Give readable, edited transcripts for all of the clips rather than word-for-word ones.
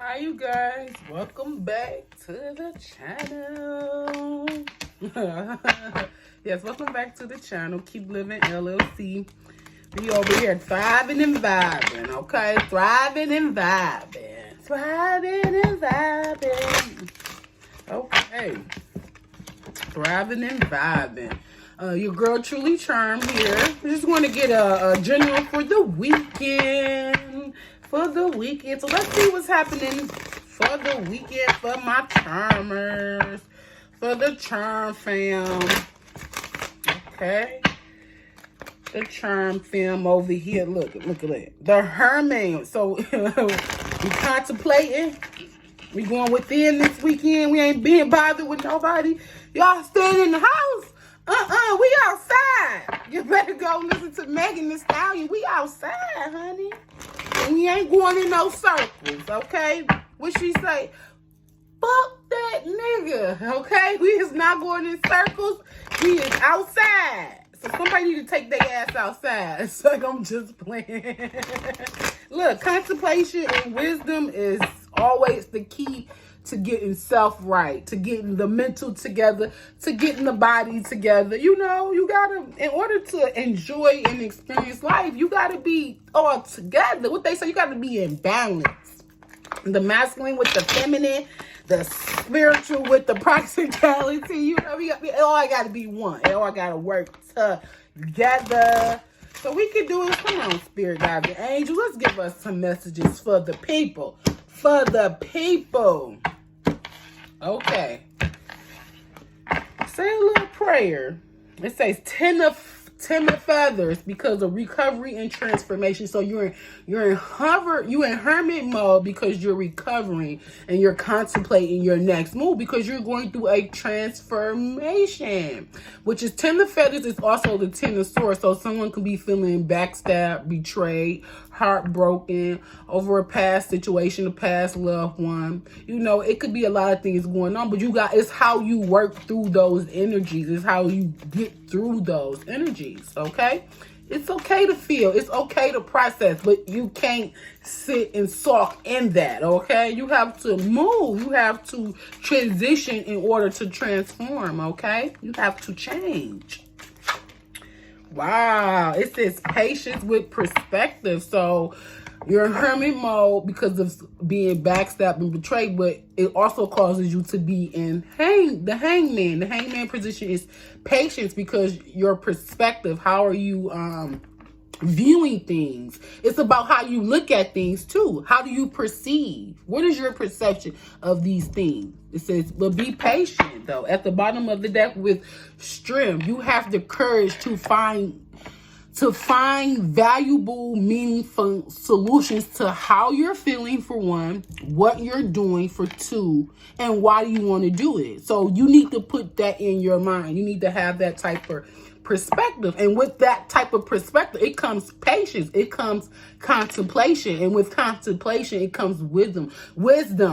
Hi, you guys. Welcome back to the channel. Yes, welcome back to the channel. Keep Living LLC. We over here thriving and vibing, okay? Thriving and vibing. Thriving and vibing. Okay. Thriving and vibing. Your girl Truly Charm here. I just want to get a general for the weekend. For the weekend. So let's see what's happening for the weekend for my charmers. For the charm fam. Okay. The charm fam over here. Look at that. The Herman. So we contemplating. We going within this weekend. We ain't being bothered with nobody. Y'all staying in the house. We outside. You better go listen to Megan Thee Stallion. We outside, honey. And we ain't going in no circles, okay? What she say? Fuck that nigga, okay? We is not going in circles. We is outside. So somebody need to take their ass outside. So I'm just playing. Look, contemplation and wisdom is always the key to getting self right, to getting the mental together, to getting the body together. You know, you gotta, in order to enjoy and experience life, you gotta be all together. What they say, you gotta be in balance. The masculine with the feminine, the spiritual with the practicality. You know, it all gotta be one. It all gotta work together. So we can do it. Come on, spirit guides and angels. Let's give us some messages for the people. For the people. Okay. Say a little prayer. It says 10 of feathers because of recovery and transformation. So you're in hermit mode because you're recovering and you're contemplating your next move because you're going through a transformation. Which is 10 of feathers is also the 10 of swords. So someone could be feeling backstabbed, betrayed, heartbroken over a past situation, a past loved one. You know, it could be a lot of things going on, but it's how you work through those energies. It's how you get through those energies, okay? It's okay to feel. It's okay to process, but you can't sit and sulk in that, okay? You have to move. You have to transition in order to transform, okay? You have to change. Wow, it says patience with perspective. So you're in hermit mode because of being backstabbed and betrayed, but it also causes you to be in the hangman. The hangman position is patience because your perspective, how are you viewing things? It's about how you look at things too. How do you perceive? What is your perception of these things? It says, but be patient though. At the bottom of the deck with strength, you have the courage to find valuable, meaningful solutions to how you're feeling for one, what you're doing for two, and why you want to do it. So you need to put that in your mind. You need to have that type of perspective. And with that type of perspective, it comes patience. It comes contemplation. And with contemplation, it comes wisdom.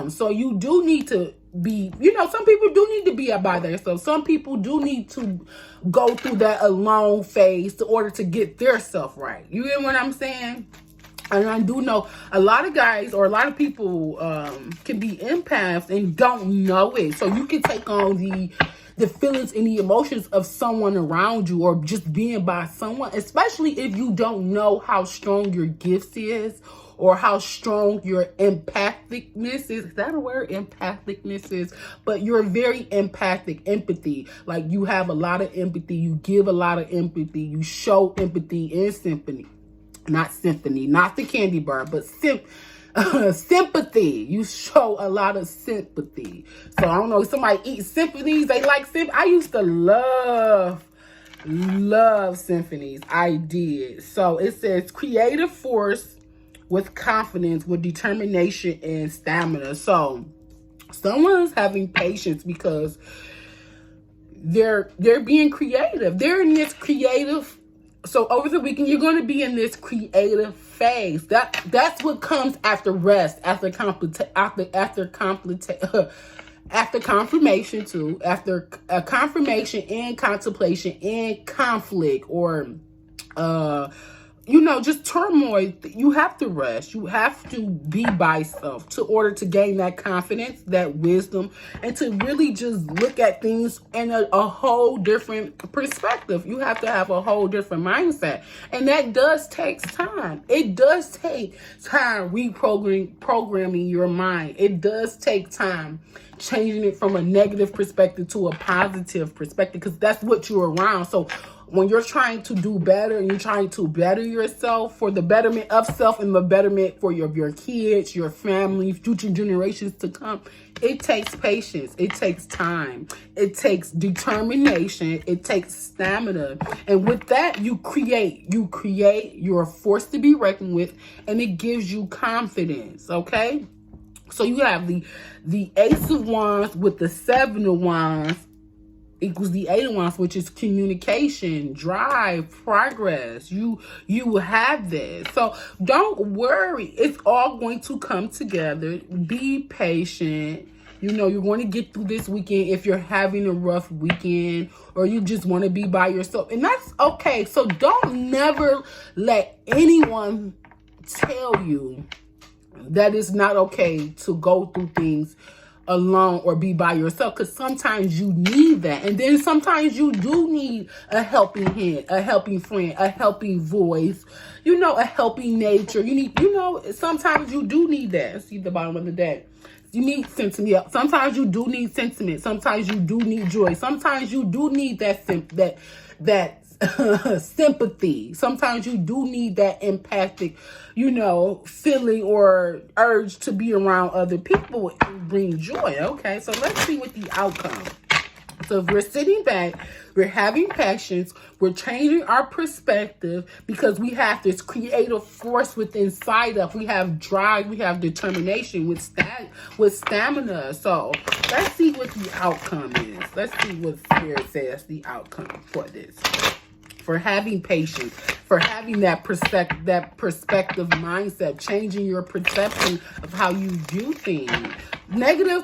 So you do need to be, some people do need to be by themselves. Some people do need to go through that alone phase in order to get their self right. You get what I'm saying? And I do know a lot of guys or a lot of people can be empaths and don't know it. So you can take on the feelings and the emotions of someone around you or just being by someone, especially if you don't know how strong your gifts is or how strong your empathicness is. Is that a word? Empathicness is. But you're very empathic, empathy. Like you have a lot of empathy. You give a lot of empathy. You show empathy and sympathy. Not symphony, not the candy bar, but sympathy. You show a lot of sympathy. So I don't know, somebody eats symphonies, they like symphonies. I used to love symphonies. I did. So it says creative force with confidence, with determination and stamina. So someone's having patience because they're being creative. They're in this creative. So over the weekend, you're going to be in this creative phase. That's what comes after rest, after confirmation too, after confirmation and contemplation and conflict or just turmoil. You have to rest. You have to be by self to order to gain that confidence, that wisdom, and to really just look at things in a whole different perspective. You have to have a whole different mindset. And that does take time. It does take time programming your mind. It does take time changing it from a negative perspective to a positive perspective, because that's what you're around. So when you're trying to do better and you're trying to better yourself for the betterment of self and the betterment for your kids, your family, future generations to come, it takes patience. It takes time. It takes determination. It takes stamina. And with that, you create. You're a force to be reckoned with, and it gives you confidence, okay? So you have the Ace of Wands with the Seven of Wands equals the Eight of Wands, which is communication, drive, progress. You have this. So don't worry. It's all going to come together. Be patient. You're going to get through this weekend if you're having a rough weekend or you just want to be by yourself. And that's okay. So don't never let anyone tell you that it's not okay to go through things alone or be by yourself, because sometimes you need that. And then sometimes you do need a helping hand, a helping friend, a helping voice, a helping nature. You need, sometimes you do need that. See the bottom of the deck. You need sentiment. Yeah. Sometimes you do need sentiment. Sometimes you do need joy. Sometimes you do need that sympathy. Sometimes you do need that empathic, feeling or urge to be around other people and bring joy. Okay, so let's see what the outcome. So if we're sitting back, we're having patience, we're changing our perspective because we have this creative force within inside us. We have drive, we have determination with stamina. So let's see what the outcome is. Let's see what Spirit says the outcome for this. For having patience, for having that perspective mindset, changing your perception of how you view things. Negative,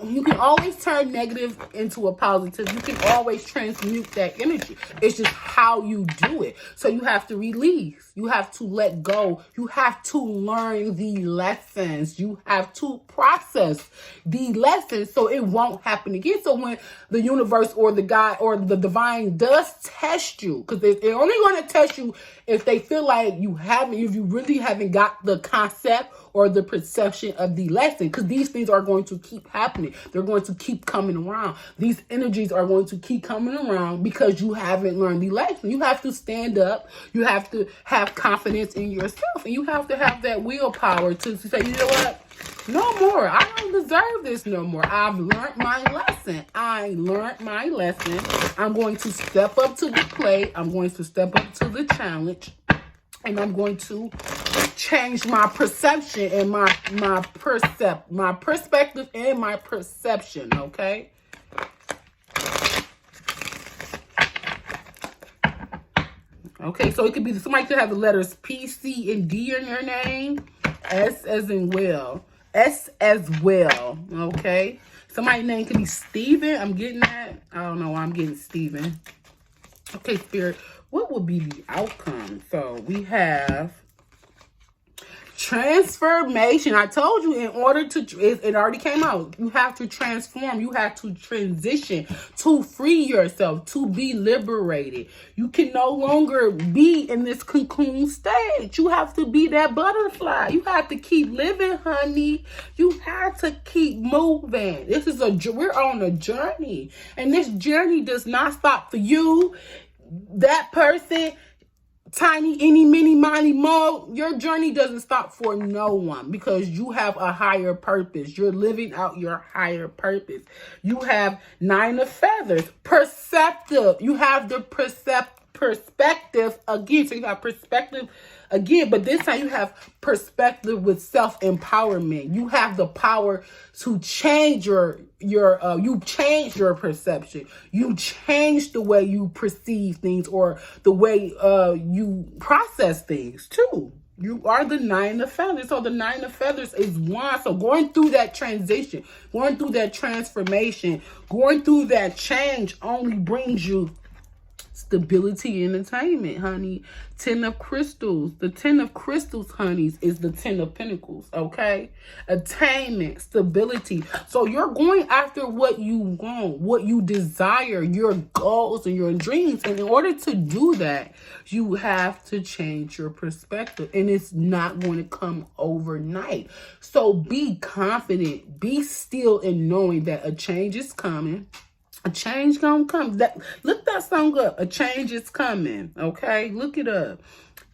you can always turn negative into a positive. You can always transmute that energy. It's just how you do it. So you have to release. You have to let go. You have to learn the lessons. You have to process the lessons so it won't happen again. So when the universe or the God or the divine does test you, because they're only going to test you if they feel like if you really haven't got the concept or the perception of the lesson, because these things are going to keep happening. They're going to keep coming around. These energies are going to keep coming around because you haven't learned the lesson. You have to stand up. You have to have confidence in yourself, and you have to have that willpower to say, you know what? No more. I don't deserve this no more. I've learned my lesson. I learned my lesson. I'm going to step up to the plate. I'm going to step up to the challenge. And I'm going to change my perception and my perspective and my perception, okay? Okay, so it could be somebody could have the letters P, C, and D in their name. S as in well. S as well, okay? Somebody's name could be Steven. I'm getting that. I don't know why I'm getting Steven. Okay, Spirit, what will be the outcome? So we have transformation. I told you, in order to, it already came out. You have to transform. You have to transition to free yourself, to be liberated. You can no longer be in this cocoon stage. You have to be that butterfly. You have to keep living, honey. You have to keep moving. We're on a journey, and this journey does not stop for you, that person, tiny, any, mini, miny, mo. Your journey doesn't stop for no one, because you have a higher purpose. You're living out your higher purpose. You have 9 of feathers, perceptive. You have the perspective again. So you have perspective again, but this time you have perspective with self-empowerment. You have the power to change you change your perception. You change the way you perceive things or the way you process things too. You are the 9 of feathers. So the 9 of feathers is one. So going through that transition, going through that transformation, going through that change only brings you Stability and attainment, honey. 10 of crystals. The 10 of crystals, honeys, is the 10 of pentacles, okay? Attainment, stability. So you're going after what you want, what you desire, your goals and your dreams. And in order to do that, you have to change your perspective. And it's not going to come overnight. So be confident. Be still in knowing that a change is coming. A change gonna come. Look that song up. A change is coming. Okay, look it up.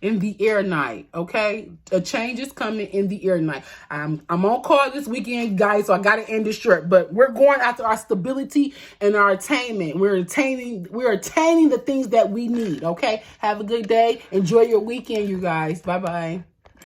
In the air night. Okay, a change is coming in the air night. I'm on call this weekend, guys, so I gotta end this short. But we're going after our stability and our attainment. We're attaining the things that we need. Okay, have a good day. Enjoy your weekend, you guys. Bye bye.